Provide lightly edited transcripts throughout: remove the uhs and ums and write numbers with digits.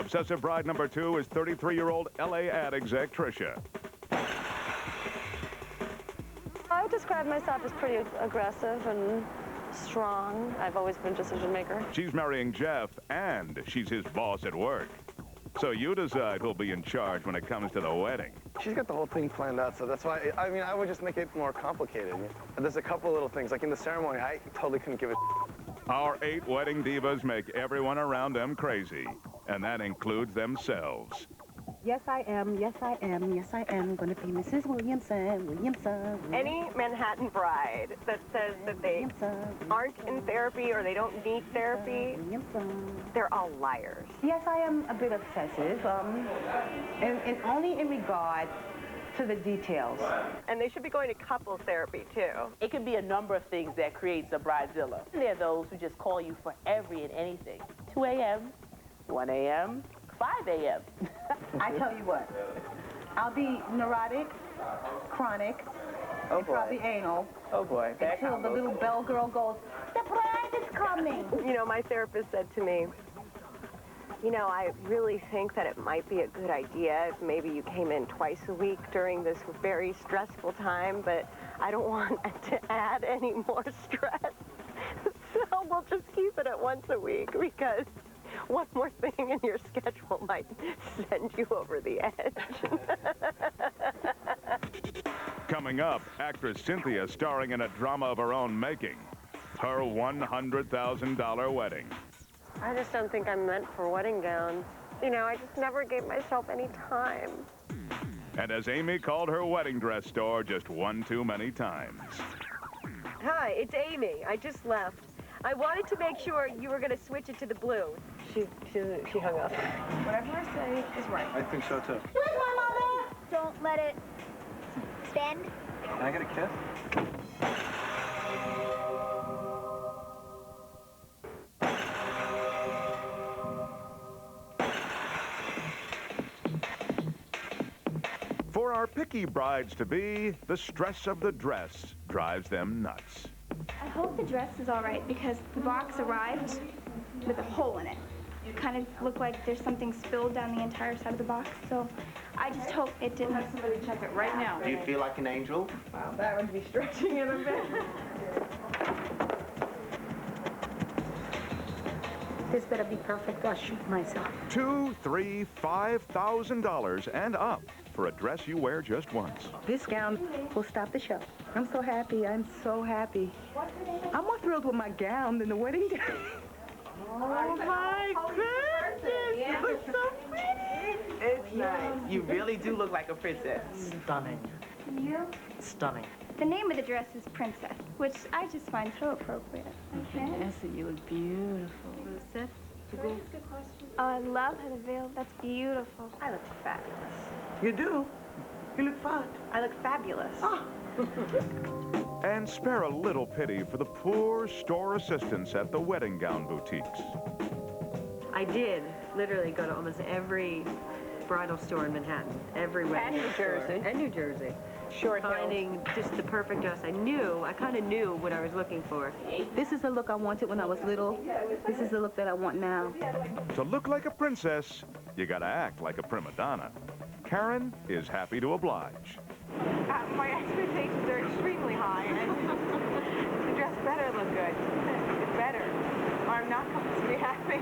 Obsessive bride number 2 is 33-year-old LA ad exec Tricia. I describe myself as pretty aggressive and strong. I've always been a decision maker. She's marrying Jeff, and she's his boss at work. So you decide who'll be in charge when it comes to the wedding. She's got the whole thing planned out, so that's why, I mean, I would just make it more complicated. There's a couple little things, like in the ceremony, I totally couldn't give a Our 8 wedding divas make everyone around them crazy, and that includes themselves. Yes, I am. Yes, I am. Yes, I am going to be Mrs. Williamson. Any Manhattan bride that says that they aren't in therapy or they don't need therapy, they're all liars. Yes, I am a bit obsessive, and only in regard to the details. And they should be going to couples therapy, too. It can be a number of things that creates a bridezilla. There are those who just call you for every and anything. 2 a.m., 1 a.m., 5 a.m. I tell you what, I'll be neurotic, chronic, and probably anal. Oh boy, until the little bell girl goes, the bride is coming. You know, my therapist said to me, you know, I really think that it might be a good idea if maybe you came in twice a week during this very stressful time, but I don't want to add any more stress. So we'll just keep it at once a week, because one more thing in your schedule might send you over the edge. Coming up, actress Cynthia starring in a drama of her own making. Her $100,000 wedding. I just don't think I'm meant for wedding gowns. You know, I just never gave myself any time. And as Amy called her wedding dress store just one too many times. Hi, it's Amy. I just left. I wanted to make sure you were going to switch it to the blue. She hung up. Whatever I say is right. I think so, too. Where's my mother? Don't let it bend. Can I get a kiss? For our picky brides-to-be, the stress of the dress drives them nuts. I hope the dress is all right because the box arrived with a hole in it. It kind of looked like there's something spilled down the entire side of the box, so I just hope it didn't. Have somebody check it right now. Do you feel like an angel? Wow, that would be stretching it a bit. This better be perfect or I'll shoot myself. $2,000, $3,000, $5,000 and up for a dress you wear just once. This gown will stop the show. I'm so happy. I'm so happy. I'm more thrilled with my gown than the wedding day. Oh my goodness, you look so pretty. It's nice. You really do look like a princess. Stunning. And you? Stunning. The name of the dress is Princess, which I just find so appropriate. Okay? Vanessa, you look beautiful. Oh, I love how the veil. That's beautiful. I look fabulous. You do? You look fine. I look fabulous. And spare a little pity for the poor store assistants at the wedding gown boutiques. I did literally go to almost every bridal store in Manhattan, every wedding. And New Jersey. And New Jersey. Short Finding just the perfect dress. I kind of knew what I was looking for. This is the look I wanted when I was little. This is the look that I want now. To look like a princess, you gotta act like a prima donna. Karen is happy to oblige. My expectations are extremely high, and the dress better look good. It better, or I'm not going to be happy.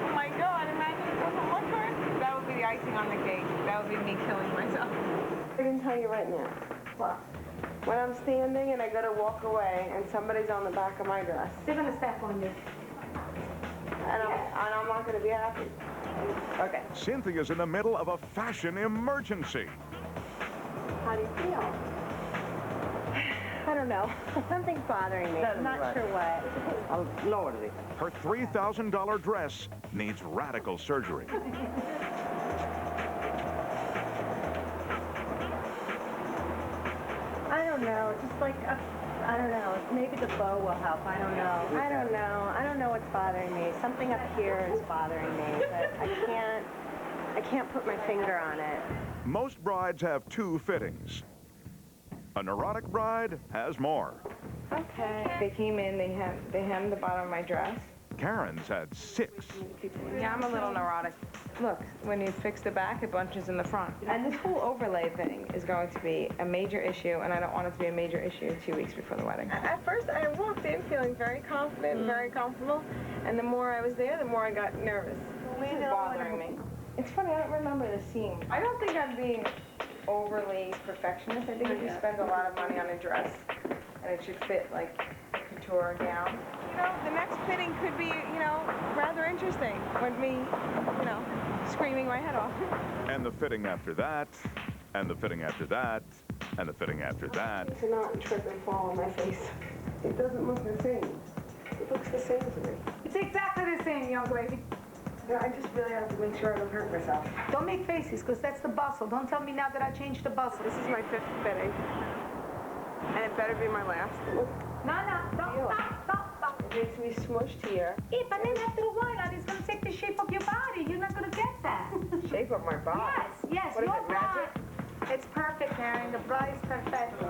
Oh my God, imagine it doesn't look good. That would be the icing on the cake. That would be me killing myself. I can tell you right now. What? When I'm standing and I go to walk away and somebody's on the back of my dress. They're going to step on you. And I'm not going to be happy. Okay. Cynthia's in the middle of a fashion emergency. How do you feel? I don't know. Something's bothering me. I'm not sure what. I'll lower it. Her $3,000 dress needs radical surgery. I don't know. Just like, I don't know. Maybe the bow will help. I don't know. I don't know. I don't know what's bothering me. Something up here is bothering me, but I can't put my finger on it. Most brides have 2 fittings. A neurotic bride has more. Okay. They came in, they hemmed the bottom of my dress. Karen's had 6. Yeah, I'm a little neurotic. Look, when you fix the back, it bunches in the front. And this whole overlay thing is going to be a major issue, and I don't want it to be a major issue 2 weeks before the wedding. At first, I walked in feeling very confident and very comfortable, and the more I was there, the more I got nervous. This is bothering me. It's funny, I don't remember the seam. I don't think I'm being overly perfectionist. I think if you spend a lot of money on a dress, and it should fit like a couture gown. You know, the next fitting could be, you know, rather interesting with me, you know, screaming my head off. And the fitting after that, and the fitting after that, and the fitting after that. To not trip and fall on my face. It doesn't look the same. It looks the same to me. It's exactly the same, young lady. Yeah, I just really have to make sure I don't hurt myself. Don't make faces, because that's the bustle. Don't tell me now that I changed the bustle. This is my 5th fitting. And it better be my last. No, stop. It makes me smushed here. Yeah, but then after a while, it's going to take the shape of your body. You're not going to get that. Shape of my body? Yes. What is your it, magic? bride. It's perfect, Karen. The bride is perfect.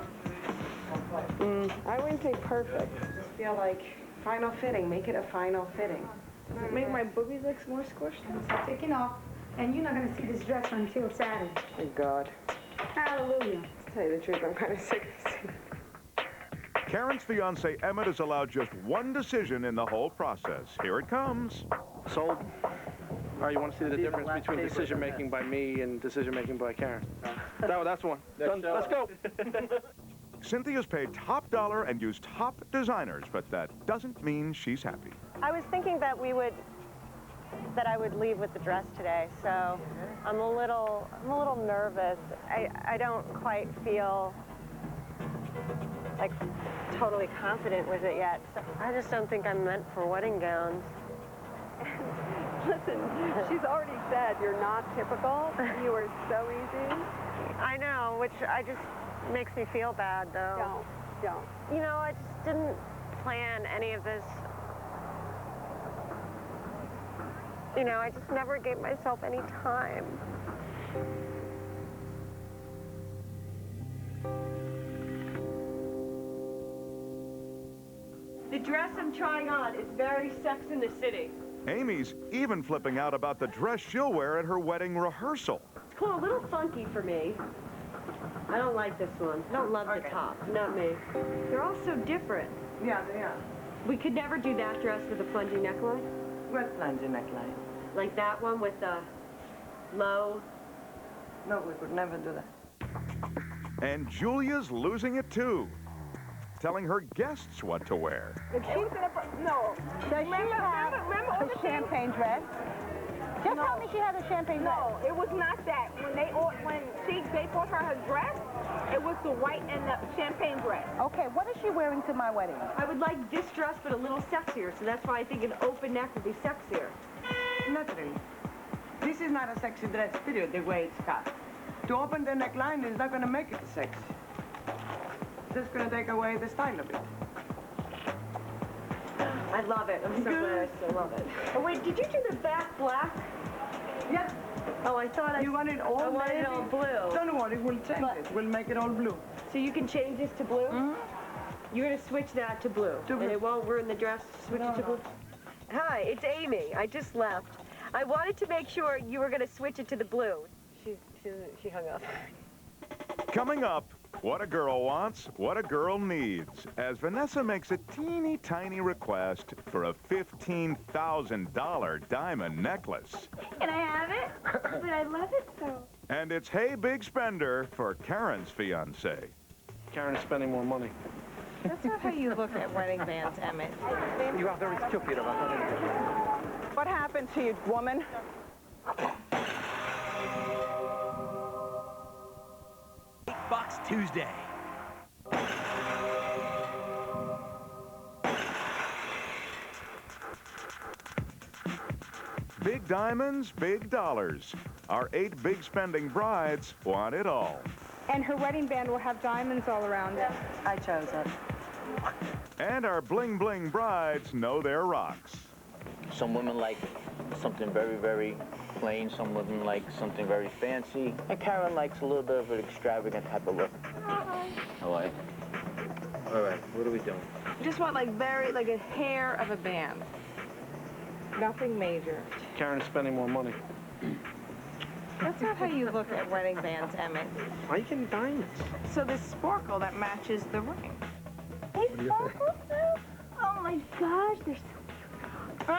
I wouldn't say perfect. I just feel like final fitting. Make it a final fitting. Does it make my boobies look more squished? Stop taking off. And you're not going to see this dress until Saturday. Thank God. Hallelujah. To tell you the truth, I'm kind of sick of seeing. Karen's fiancé Emmett is allowed just one decision in the whole process. Here it comes. Sold. All right, you want to see the difference between decision-making by me and decision-making by Karen? That's one. Done. Let's go. Cynthia's paid top dollar and used top designers, but that doesn't mean she's happy. I was thinking that I would leave with the dress today, so I'm a little nervous. I don't quite feel like totally confident with it yet. So I just don't think I'm meant for wedding gowns. Listen, she's already said you're not typical. You are so easy. I know, which I just makes me feel bad, though. Don't. You know, I just didn't plan any of this. You know, I just never gave myself any time. The dress I'm trying on is very Sex in the City. Amy's even flipping out about the dress she'll wear at her wedding rehearsal. It's a little funky for me. I don't like this one. I don't love the top. Not me. They're all so different. Yeah, they are. We could never do that dress with a plunging neckline? What plunging neckline? Like that one with the low... No, we could never do that. And Julia's losing it, too, telling her guests what to wear. If she's gonna put, no. Does she have a champagne dress? Just tell me she has a champagne dress. No, it was not that. When they bought her dress, it was the white and the champagne dress. Okay, what is she wearing to my wedding? I would like this dress, but a little sexier, so that's why I think an open neck would be sexier. Not really. This is not a sexy dress, period, the way it's cut. To open the neckline is not going to make it sexy. Just going to take away the style of it. I love it. I'm so glad I still love it. Oh, wait, did you do the back black? Yes. Oh, I thought You want it all I want navy? it all blue. Don't worry, we'll change it. We'll make it all blue. So you can change this to blue? Mm-hmm. You're going to switch that to blue. To blue. And it won't ruin the dress to switch it to blue? Hi, it's Amy. I just left. I wanted to make sure you were going to switch it to the blue. She hung up. Coming up, what a girl wants, what a girl needs, as Vanessa makes a teeny tiny request for a $15,000 diamond necklace. Can I have it? But I love it so. And it's hey big spender for Karen's fiancé. Karen is spending more money. That's not how you look at wedding bands, Emmett. You are very stupid about it. What happened to you, woman? Box Tuesday. Big diamonds, big dollars. Our 8 big spending brides want it all. And her wedding band will have diamonds all around it. I chose it. And our bling bling brides know their rocks. Some women like something very, very plain. Some women like something very fancy. And Karen likes a little bit of an extravagant type of look. All right. All right, what are we doing? Just want like a hair of a band. Nothing major. Karen is spending more money. That's not how you look at wedding bands, Emmett. Why are you getting diamonds? So this sparkle that matches the ring. They sparkle too? Oh my gosh, they're so beautiful.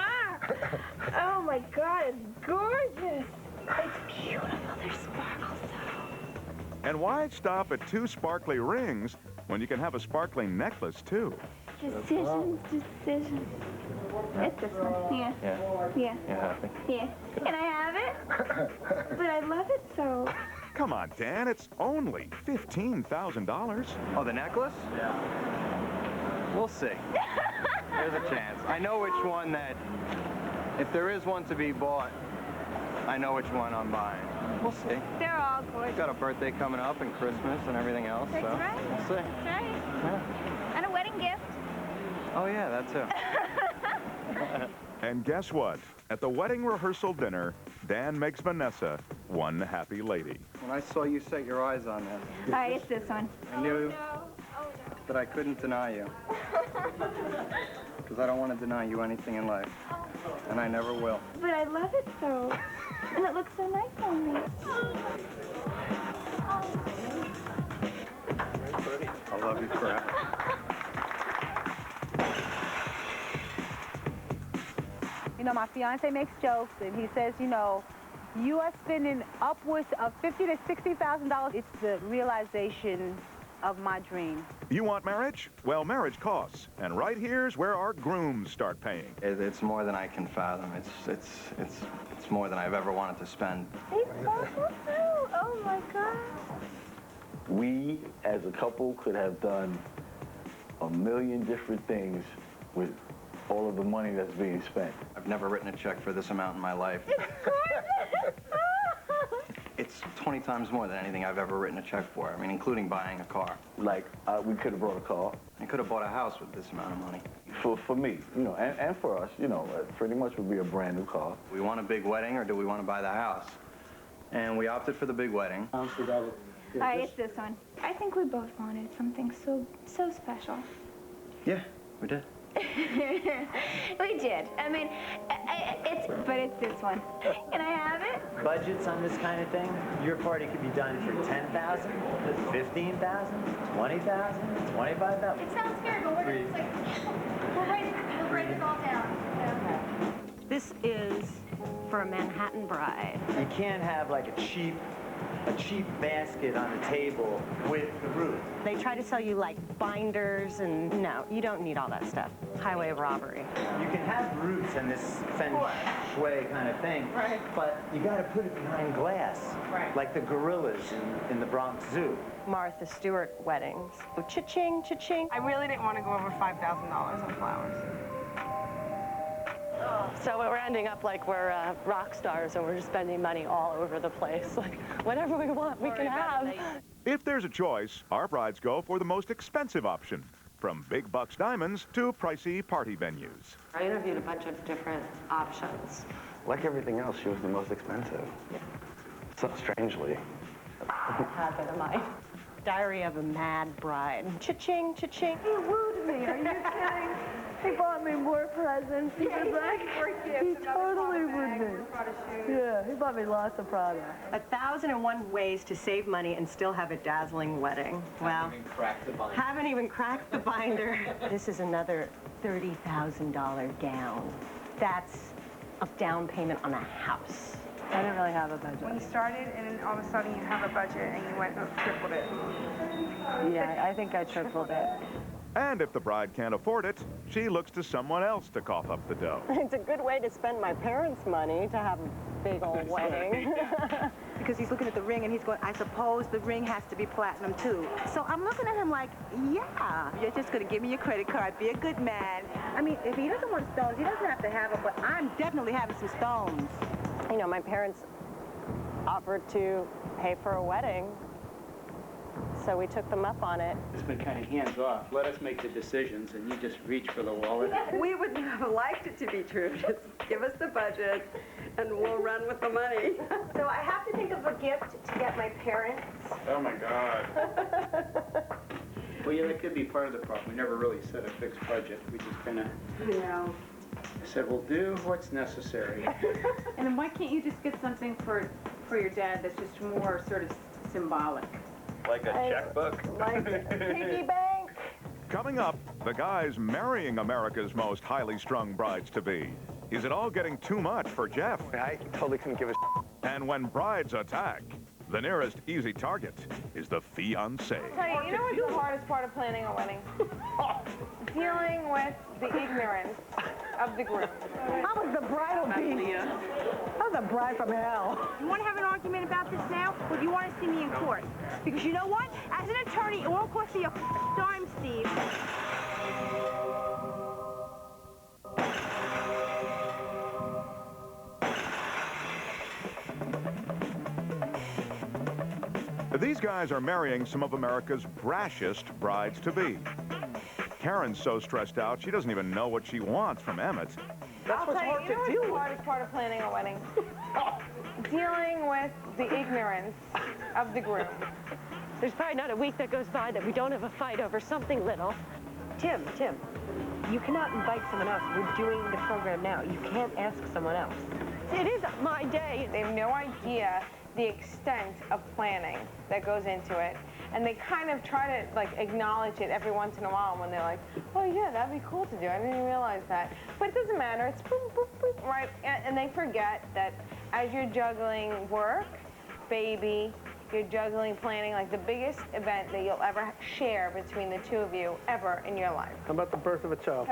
Oh my god, it's gorgeous. It's beautiful, they're sparkles though. And why stop at 2 sparkly rings when you can have a sparkling necklace, too? Decisions. It's this one. Yeah. Yeah. You're happy? Yeah. Can I have it? But I love it so. Come on, Dan, it's only $15,000. Oh, the necklace? Yeah. We'll see. There's a chance. I know which one that, if there is one to be bought, I know which one I'm buying. We'll see. They're all gorgeous. Got a birthday coming up and Christmas and everything else, That's so right. we'll see. That's right. Yeah. And a wedding gift. Oh yeah, that too. And guess what? At the wedding rehearsal dinner, Dan makes Vanessa one happy lady. When I saw you set your eyes on this, All right, it's this one. I knew that I couldn't deny you. Because I don't want to deny you anything in life. And I never will. But I love it so. And it looks so nice on me. I'll love you forever. You know, my fiance makes jokes, and he says, you know, you are spending upwards of $50,000 to $60,000. It's the realization of my dream. You want marriage? Well, marriage costs. And right here's where our grooms start paying. It's more than I can fathom. It's more than I've ever wanted to spend. They sparkle too. Oh my god. We, as a couple, could have done a million different things with all of the money that's being spent. I've never written a check for this amount in my life. It's gorgeous. It's 20 times more than anything I've ever written a check for. I mean, including buying a car. Like, we could have bought a car. I could have bought a house with this amount of money. For me, you know, and for us, you know, pretty much would be a brand new car. We want a big wedding, or do we want to buy the house? And we opted for the big wedding. All right, it's this one. I think we both wanted something so special. Yeah, we did. We did. I mean, but it's this one. Can I have it? Budgets on this kind of thing, your party could be done for $10,000, $15,000, $20,000, $25,000. It sounds fair, but we'll write it all down. This is for a Manhattan bride. You can't have like a cheap basket on the table with the root. They try to sell you like binders and no, you don't need all that stuff. Highway robbery. You can have roots and this feng shui kind of thing, right, but you got to put it behind glass, right, like the gorillas in the Bronx Zoo. Martha Stewart weddings. Cha-ching, cha-ching. I really didn't want to go over $5,000 on flowers. So we're ending up like we're rock stars and we're just spending money all over the place. Like, whatever we want, we can have. If there's a choice, our brides go for the most expensive option, from big bucks diamonds to pricey party venues. I interviewed a bunch of different options. Like everything else, she was the most expensive. Yeah. So strangely. Habit of mine. Diary of a Mad Bride. Cha-ching, cha-ching. He wooed me, are you kidding? He bought me more presents. He was like, he totally wooed me. Yeah, he bought me lots of products. 1,001 ways to save money and still have a dazzling wedding. Well, haven't even cracked the binder. This is another $30,000 gown. That's a down payment on a house. I didn't really have a budget. When you started and then all of a sudden you have a budget and you went and tripled it. Yeah, I think I tripled it. And if the bride can't afford it, she looks to someone else to cough up the dough. It's a good way to spend my parents' money to have a big old wedding. Because he's looking at the ring and he's going, I suppose the ring has to be platinum too. So I'm looking at him like, yeah, you're just going to give me your credit card, be a good man. I mean, if he doesn't want stones, he doesn't have to have them, but I'm definitely having some stones. You know, my parents offered to pay for a wedding, so we took them up on it. It's been kind of hands-off. Let us make the decisions, and you just reach for the wallet. We would have liked it to be true. Just give us the budget, and we'll run with the money. So I have to think of a gift to get my parents. Oh, my God. Well, yeah, that could be part of the problem. We never really set a fixed budget. We just kind of... Yeah. I said, we'll do what's necessary. And then why can't you just get something for your dad that's just more sort of symbolic? Like a checkbook? Like a piggy bank? Coming up, the guys marrying America's most highly strung brides-to-be. Is it all getting too much for Jeff? I totally couldn't give a And when brides attack, the nearest easy target is the fiancé. Hey, you know what's the hardest part of planning a wedding? Dealing with the ignorance of the groom. I was the bridal beast. I was a bride from hell. You want to have an argument about this now, or do you want to see me in court? Because you know what? As an attorney, it won't cost me a dime, Steve. These guys are marrying some of America's brashest brides-to-be. Karen's so stressed out, she doesn't even know what she wants from Emmett. That's what's hard to deal with. You know what's the hardest part of planning a wedding? Dealing with the ignorance of the groom. There's probably not a week that goes by that we don't have a fight over something little. Tim, you cannot invite someone else. We're doing the program now. You can't ask someone else. It is my day. They have no idea the extent of planning that goes into it. And they kind of try to, like, acknowledge it every once in a while when they're like, oh, yeah, that'd be cool to do. I didn't realize that. But it doesn't matter. It's boop, boop, boop, right? And they forget that as you're juggling work, baby, you're juggling planning, like the biggest event that you'll ever share between the two of you ever in your life. How about the birth of a child?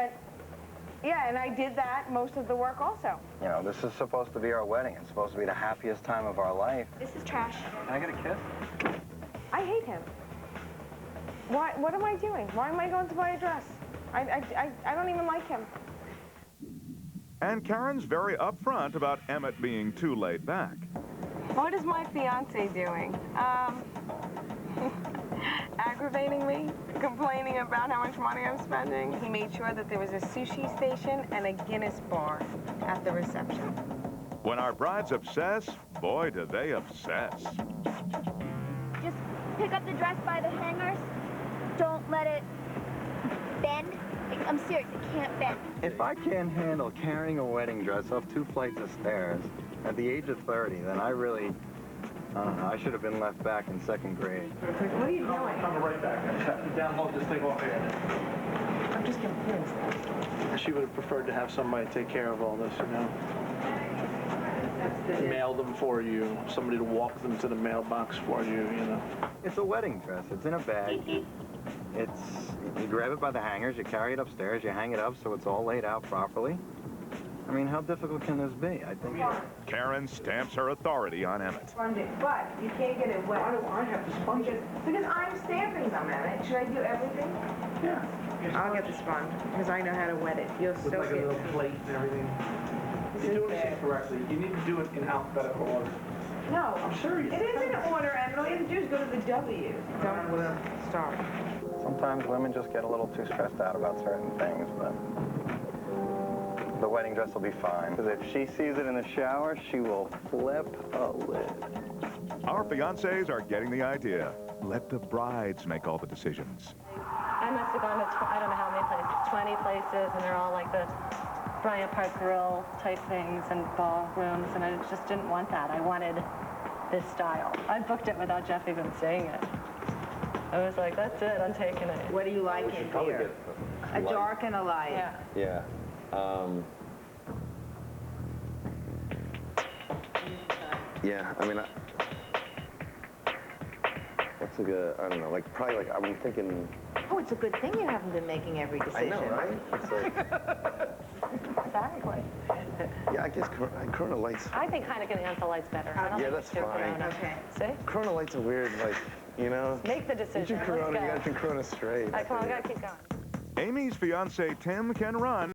Yeah, and I did that most of the work also. You know, this is supposed to be our wedding. It's supposed to be the happiest time of our life. This is trash. Can I get a kiss? I hate him. What am I doing? Why am I going to buy a dress? I don't even like him. And Karen's very upfront about Emmett being too laid back. What is my fiance doing? Aggravating me, complaining about how much money I'm spending. He made sure that there was a sushi station and a Guinness bar at the reception. When our brides obsess, boy, do they obsess. Just pick up the dress by the hangers. Don't let it bend. I'm serious, it can't bend. If I can't handle carrying a wedding dress up 2 flights of stairs at the age of 30, then I really, I don't know, I should have been left back in 2nd grade. What are you doing? I'm right back. Download this thing off here. I'm just confused. She would have preferred to have somebody take care of all this, you know? Mail them for you, somebody to walk them to the mailbox for you, you know? It's a wedding dress. It's in a bag. You grab it by the hangers, you carry it upstairs, you hang it up so it's all laid out properly. I mean, how difficult can this be? I think... Karen stamps her authority on Emmett. Sponge it, but you can't get it wet. Why do I have to sponge it? Because I'm stamping them, Emmett. Should I do everything? Yeah. I'll get the sponge, because I know how to wet it. You'll With soak like a little plate and everything. You're doing this incorrectly. You need to do it in alphabetical order. No. I'm serious. It is in order, Emmett. All you have to do is go to the W. Don't start. Sometimes women just get a little too stressed out about certain things, but the wedding dress will be fine. Because if she sees it in the shower, she will flip a lid. Our fiancés are getting the idea. Let the brides make all the decisions. I must have gone to, I don't know how many places, 20 places, and they're all like the Bryant Park Grill type things and ballrooms, and I just didn't want that. I wanted this style. I booked it without Jeff even saying it. I was like, that's it, I'm taking it. What do you like in here? A dark and a light. Yeah. Yeah, I mean, what's a good, I don't know, like, probably, like, I'm thinking... Oh, it's a good thing you haven't been making every decision. I know, right? It's like... Exactly. Yeah, I guess Corona Lights... I think Heineken Anthem Light's better. I don't Yeah, think that's it's too fine. Corona. Okay. See? Corona Lights are weird, like, you know? Make the decision. You drink Corona, Let's go. you gotta drink Corona straight. All right, come on, we gotta keep going. Amy's fiancé, Tim, can run.